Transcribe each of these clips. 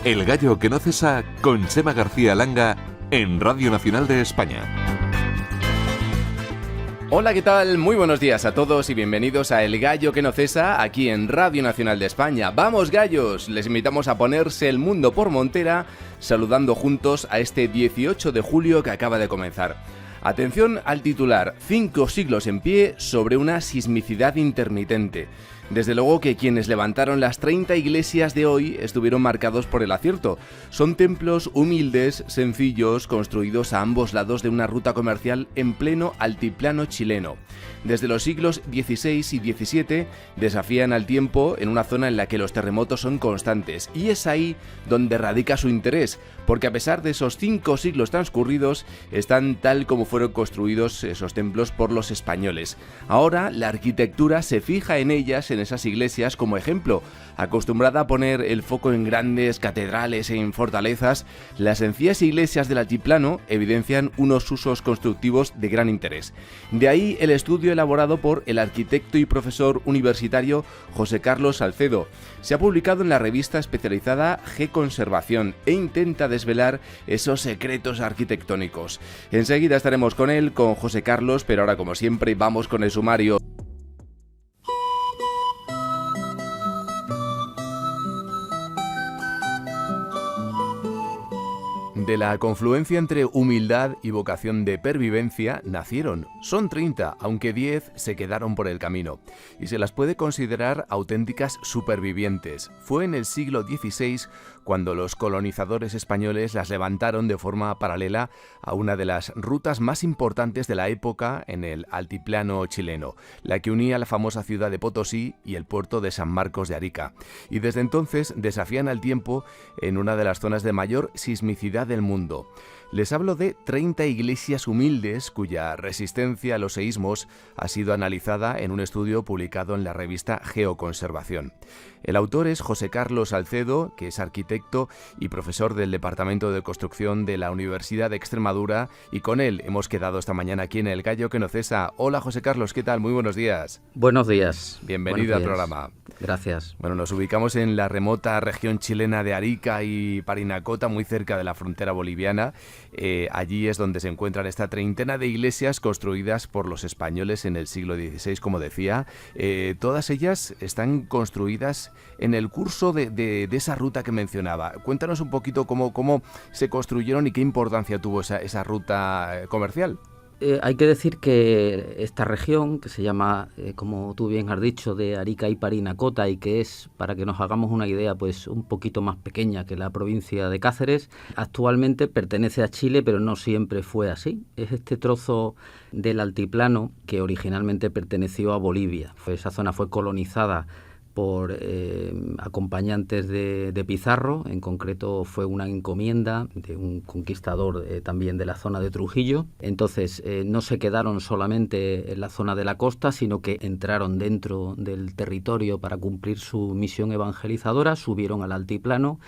El gallo que no cesa con Chema García Langa en Radio Nacional de España. Hola, ¿qué tal? Muy buenos días a todos y bienvenidos a El Gallo que no cesa, aquí en Radio Nacional de España. ¡Vamos, gallos! Les invitamos a ponerse el mundo por montera, saludando juntos a este 18 de julio que acaba de comenzar. Atención al titular: 5 siglos en pie sobre una sismicidad intermitente. Desde luego que quienes levantaron las 30 iglesias de hoy estuvieron marcados por el acierto. Son templos humildes, sencillos, construidos a ambos lados de una ruta comercial en pleno altiplano chileno. Desde los siglos XVI y XVII desafían al tiempo en una zona en la que los terremotos son constantes. Y es ahí donde radica su interés, porque a pesar de esos 5 siglos transcurridos, están tal como fueron construidos esos templos por los españoles. Ahora la arquitectura se fija en ellas, en esas iglesias, como ejemplo. Acostumbrada a poner el foco en grandes catedrales e en fortalezas, las sencillas iglesias del altiplano evidencian unos usos constructivos de gran interés. De ahí el estudio elaborado por el arquitecto y profesor universitario José Carlos Salcedo. Se ha publicado en la revista especializada G-Conservación e intenta desvelar esos secretos arquitectónicos. Enseguida estaremos con él, con José Carlos, pero ahora, como siempre, vamos con el sumario. De la confluencia entre humildad y vocación de pervivencia nacieron. Son 30, aunque 10 se quedaron por el camino. Y se las puede considerar auténticas supervivientes. Fue en el siglo XVI cuando los colonizadores españoles las levantaron de forma paralela a una de las rutas más importantes de la época en el altiplano chileno, la que unía la famosa ciudad de Potosí y el puerto de San Marcos de Arica. Y desde entonces desafían al tiempo en una de las zonas de mayor sismicidad del mundo. Les hablo de 30 iglesias humildes cuya resistencia a los seísmos ha sido analizada en un estudio publicado en la revista Geoconservación. El autor es José Carlos Salcedo, que es arquitecto y profesor del Departamento de Construcción de la Universidad de Extremadura, y con él hemos quedado esta mañana aquí en El Gallo que no cesa. Hola, José Carlos, ¿qué tal? Muy buenos días. Buenos días. Bienvenido al programa. Gracias. Bueno, nos ubicamos en la remota región chilena de Arica y Parinacota, muy cerca de la frontera boliviana. Allí es donde se encuentran esta treintena de iglesias construidas por los españoles en el siglo XVI, como decía. Todas ellas están construidas en el curso de esa ruta que mencionaba. Cuéntanos un poquito cómo se construyeron y qué importancia tuvo esa ruta comercial. Hay que decir que esta región, que se llama, como tú bien has dicho, de Arica y Parinacota, y que es, para que nos hagamos una idea, pues un poquito más pequeña que la provincia de Cáceres, actualmente pertenece a Chile, pero no siempre fue así. Es este trozo del altiplano que originalmente perteneció a Bolivia. Esa zona fue colonizada por acompañantes de Pizarro. En concreto fue una encomienda de un conquistador también de la zona de Trujillo. Entonces no se quedaron solamente en la zona de la costa, sino que entraron dentro del territorio para cumplir su misión evangelizadora, subieron al altiplano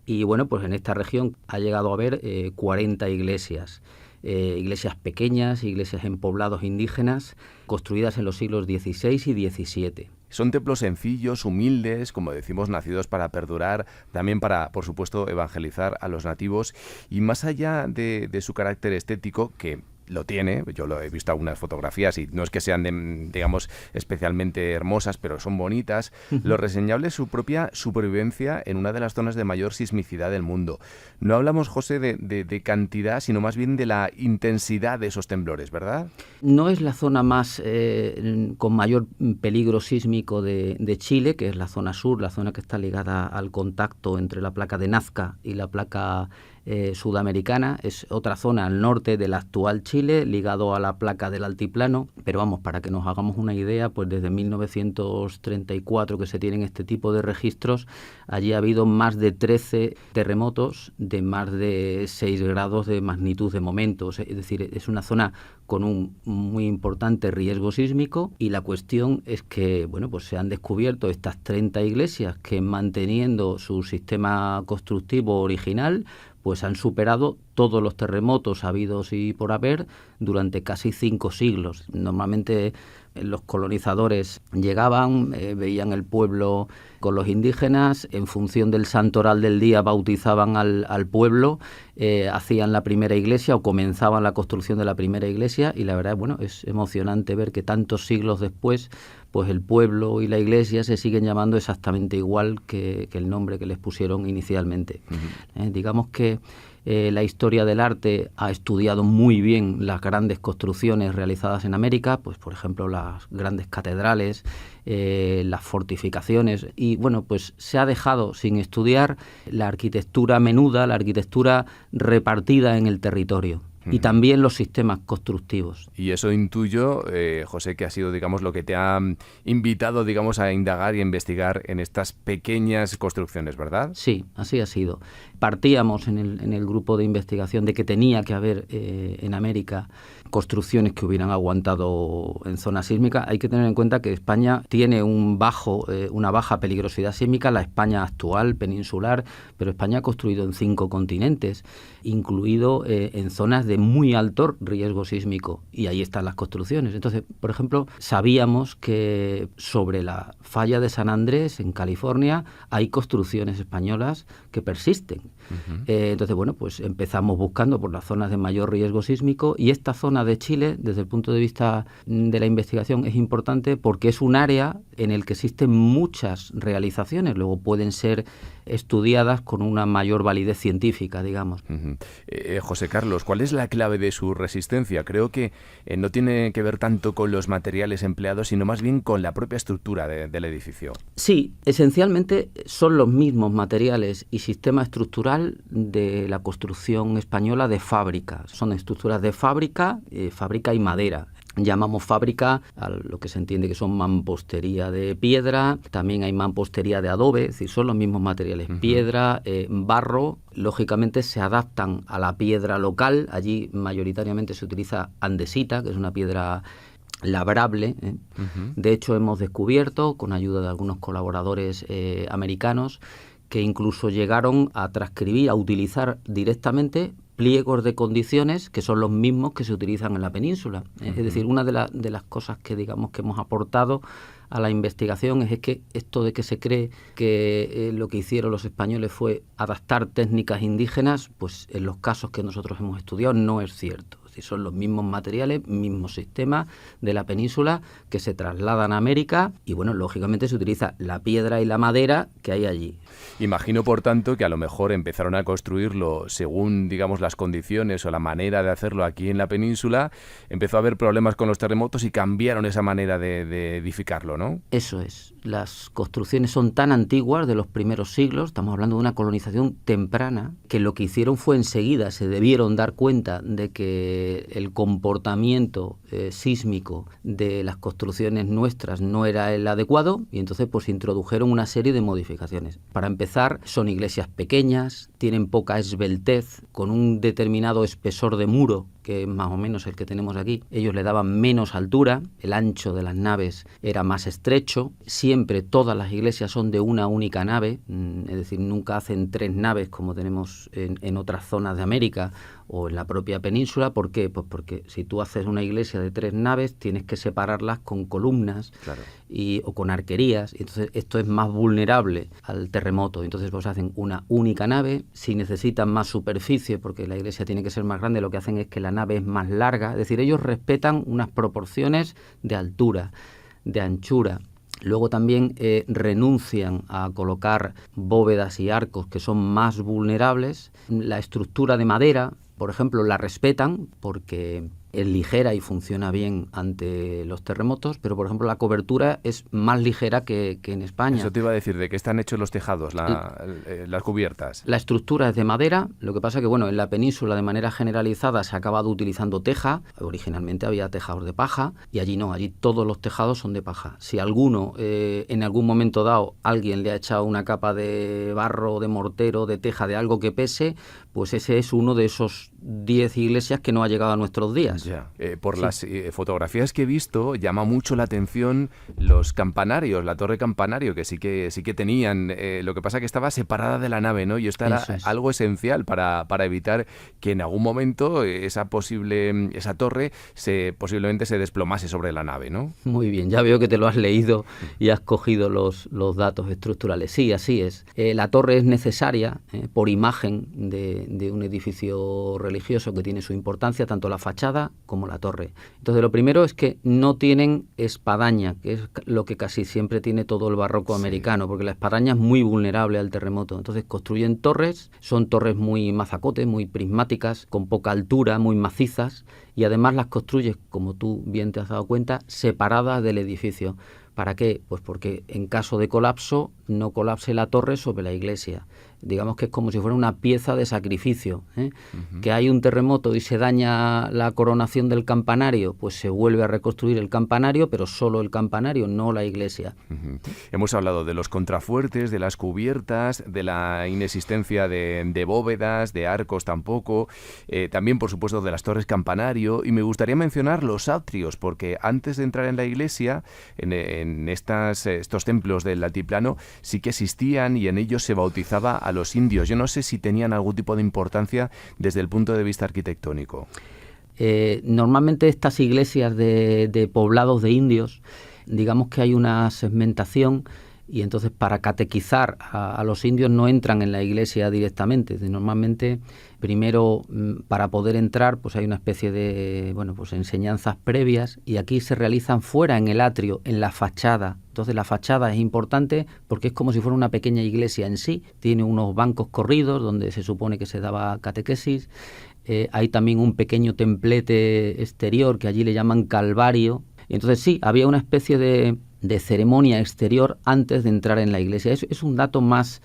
y bueno, pues en esta región ha llegado a haber 40 iglesias. Iglesias pequeñas, iglesias en poblados indígenas, construidas en los siglos XVI y XVII. Son templos sencillos, humildes, como decimos, nacidos para perdurar, también para, por supuesto, evangelizar a los nativos. Y más allá de su carácter estético, que lo tiene, yo lo he visto algunas fotografías y no es que sean, digamos, especialmente hermosas, pero son bonitas. Lo reseñable es su propia supervivencia en una de las zonas de mayor sismicidad del mundo. No hablamos, José, de cantidad, sino más bien de la intensidad de esos temblores, ¿verdad? No es la zona más con mayor peligro sísmico de Chile, que es la zona sur, la zona que está ligada al contacto entre la placa de Nazca y la placa sudamericana. Es otra zona al norte del actual Chile, ligado a la placa del altiplano, pero vamos, para que nos hagamos una idea, pues desde 1934 que se tienen este tipo de registros, allí ha habido más de 13 terremotos de más de 6 grados de magnitud de momento. Es decir, es una zona con un muy importante riesgo sísmico, y la cuestión es que, bueno, pues se han descubierto estas 30 iglesias que, manteniendo su sistema constructivo original, pues han superado todos los terremotos habidos y por haber durante casi 5 siglos. Normalmente Los colonizadores llegaban, veían el pueblo con los indígenas, en función del santoral del día bautizaban al pueblo, hacían la primera iglesia o comenzaban la construcción de la primera iglesia, y la verdad, bueno, es emocionante ver que tantos siglos después, pues el pueblo y la iglesia se siguen llamando exactamente igual que el nombre que les pusieron inicialmente. Digamos que la historia del arte ha estudiado muy bien las grandes construcciones realizadas en América, pues por ejemplo las grandes catedrales, las fortificaciones, y bueno, pues se ha dejado sin estudiar la arquitectura menuda, la arquitectura repartida en el territorio. Y también los sistemas constructivos. Y eso intuyo, José, que ha sido, digamos, lo que te ha invitado, digamos, a indagar y a investigar en estas pequeñas construcciones, ¿verdad? Sí, así ha sido. Partíamos en el grupo de investigación de que tenía que haber en América construcciones que hubieran aguantado en zona sísmica. Hay que tener en cuenta que España tiene una baja peligrosidad sísmica, la España actual, peninsular, pero España ha construido en 5 continentes, incluido en zonas de muy alto riesgo sísmico, y ahí están las construcciones. Entonces, por ejemplo, sabíamos que sobre la falla de San Andrés, en California, hay construcciones españolas que persisten. Entonces, bueno, pues empezamos buscando por las zonas de mayor riesgo sísmico, y esta zona de Chile, desde el punto de vista de la investigación, es importante porque es un área en el que existen muchas realizaciones, luego pueden ser estudiadas con una mayor validez científica, digamos. José Carlos, ¿cuál es la clave de su resistencia? Creo que no tiene que ver tanto con los materiales empleados, sino más bien con la propia estructura del edificio. Sí, esencialmente son los mismos materiales y sistema estructural de la construcción española de fábrica. Son estructuras de fábrica y madera. Llamamos fábrica a lo que se entiende que son mampostería de piedra, también hay mampostería de adobe, es decir, son los mismos materiales, piedra, barro. Lógicamente se adaptan a la piedra local, allí mayoritariamente se utiliza andesita, que es una piedra labrable. De hecho, hemos descubierto, con ayuda de algunos colaboradores americanos, que incluso llegaron a transcribir, a utilizar directamente pliegos de condiciones que son los mismos que se utilizan en la península. Es decir, una de las cosas que digamos que hemos aportado a la investigación es que esto de que se cree que lo que hicieron los españoles fue adaptar técnicas indígenas, pues en los casos que nosotros hemos estudiado no es cierto. Es decir, son los mismos materiales, mismos sistemas de la península que se trasladan a América, y bueno, lógicamente se utiliza la piedra y la madera que hay allí. Imagino, por tanto, que a lo mejor empezaron a construirlo según, digamos, las condiciones o la manera de hacerlo aquí en la península. Empezó a haber problemas con los terremotos y cambiaron esa manera de edificarlo, ¿no? Eso es. Las construcciones son tan antiguas, de los primeros siglos, estamos hablando de una colonización temprana, que lo que hicieron fue enseguida, se debieron dar cuenta de que el comportamiento sísmico de las construcciones nuestras no era el adecuado, y entonces pues introdujeron una serie de modificaciones. Para empezar, son iglesias pequeñas, tienen poca esbeltez, con un determinado espesor de muro, que es más o menos el que tenemos aquí. Ellos le daban menos altura, el ancho de las naves era más estrecho. Siempre todas las iglesias son de una única nave, es decir, nunca hacen 3 naves como tenemos en otras zonas de América o en la propia península. ¿Por qué? Pues porque si tú haces una iglesia de 3 naves, tienes que separarlas con columnas, claro, o con arquerías, y entonces esto es más vulnerable al terremoto. Entonces pues hacen una única nave. Si necesitan más superficie, porque la iglesia tiene que ser más grande, lo que hacen es que la nave es más larga. Es decir, ellos respetan unas proporciones de altura, de anchura. Luego también renuncian a colocar bóvedas y arcos que son más vulnerables. La estructura de madera, por ejemplo, la respetan porque es ligera y funciona bien ante los terremotos, pero por ejemplo la cobertura es más ligera que en España. Eso te iba a decir, ¿de qué están hechos los tejados, las cubiertas? La estructura es de madera, lo que pasa que bueno, en la península de manera generalizada se ha acabado utilizando teja. Originalmente había tejados de paja, y allí no, allí todos los tejados son de paja. Si alguno, en algún momento dado, alguien le ha echado una capa de barro, de mortero, de teja, de algo que pese, pues ese es uno de esos 10 iglesias que no ha llegado a nuestros días. Ya. Por Sí. las fotografías que he visto, llama mucho la atención los campanarios, la torre campanario, que sí que tenían. Lo que pasa que estaba separada de la nave, ¿no? Y esto era Eso es. algo esencial para evitar que en algún momento esa torre posiblemente se desplomase sobre la nave, ¿no? Muy bien, ya veo que te lo has leído y has cogido los datos estructurales. Sí, así es. La torre es necesaria por imagen de un edificio religioso que tiene su importancia, tanto la fachada como la torre. Entonces, lo primero es que no tienen espadaña, que es lo que casi siempre tiene todo el barroco Sí. americano, porque la espadaña es muy vulnerable al terremoto. Entonces, construyen torres, son torres muy mazacotes, muy prismáticas, con poca altura, muy macizas, y además las construyes, como tú bien te has dado cuenta, separadas del edificio. ¿Para qué? Pues porque en caso de colapso no colapse la torre sobre la iglesia. Digamos que es como si fuera una pieza de sacrificio, ¿eh? Ujú. Que hay un terremoto y se daña la coronación del campanario, pues se vuelve a reconstruir el campanario, pero solo el campanario, no la iglesia. Ujú. Hemos hablado de los contrafuertes, de las cubiertas, de la inexistencia de bóvedas, de arcos tampoco, también por supuesto de las torres campanario, y me gustaría mencionar los atrios, porque antes de entrar en la iglesia, en estos templos del altiplano, sí que existían y en ellos se bautizaba a los indios. Yo no sé si tenían algún tipo de importancia desde el punto de vista arquitectónico. Normalmente estas iglesias de poblados de indios, digamos que hay una segmentación y entonces para catequizar a los indios no entran en la iglesia directamente. Normalmente, primero para poder entrar, pues hay una especie de pues enseñanzas previas y aquí se realizan fuera en el atrio, en la fachada. Entonces la fachada es importante porque es como si fuera una pequeña iglesia en sí. Tiene unos bancos corridos donde se supone que se daba catequesis. Hay también un pequeño templete exterior que allí le llaman calvario. Y entonces sí, había una especie de ceremonia exterior antes de entrar en la iglesia. Es un dato más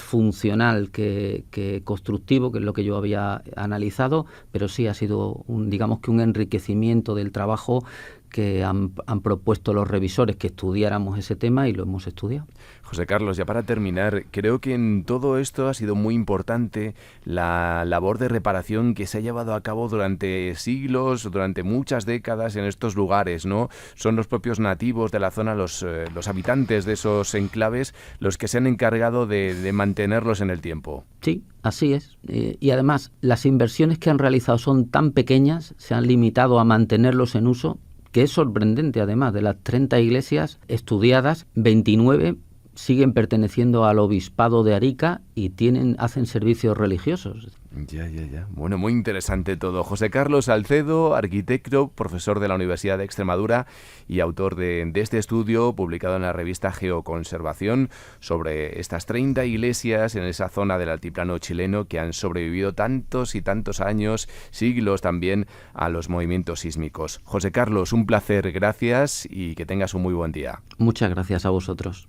funcional que constructivo, que es lo que yo había analizado, pero sí ha sido digamos que un enriquecimiento del trabajo que han propuesto los revisores, que estudiáramos ese tema y lo hemos estudiado. José Carlos, ya para terminar, creo que en todo esto ha sido muy importante la labor de reparación que se ha llevado a cabo durante siglos, durante muchas décadas en estos lugares, ¿no? Son los propios nativos de la zona, los habitantes de esos enclaves, los que se han encargado de mantenerlos en el tiempo. Sí, así es. Y además, las inversiones que han realizado son tan pequeñas, se han limitado a mantenerlos en uso, que es sorprendente. Además, de las 30 iglesias estudiadas, 29 siguen perteneciendo al obispado de Arica y hacen servicios religiosos. Ya. Bueno, muy interesante todo. José Carlos Salcedo, arquitecto, profesor de la Universidad de Extremadura y autor de este estudio publicado en la revista Geoconservación sobre estas 30 iglesias en esa zona del altiplano chileno que han sobrevivido tantos y tantos años, siglos también, a los movimientos sísmicos. José Carlos, un placer, gracias y que tengas un muy buen día. Muchas gracias a vosotros.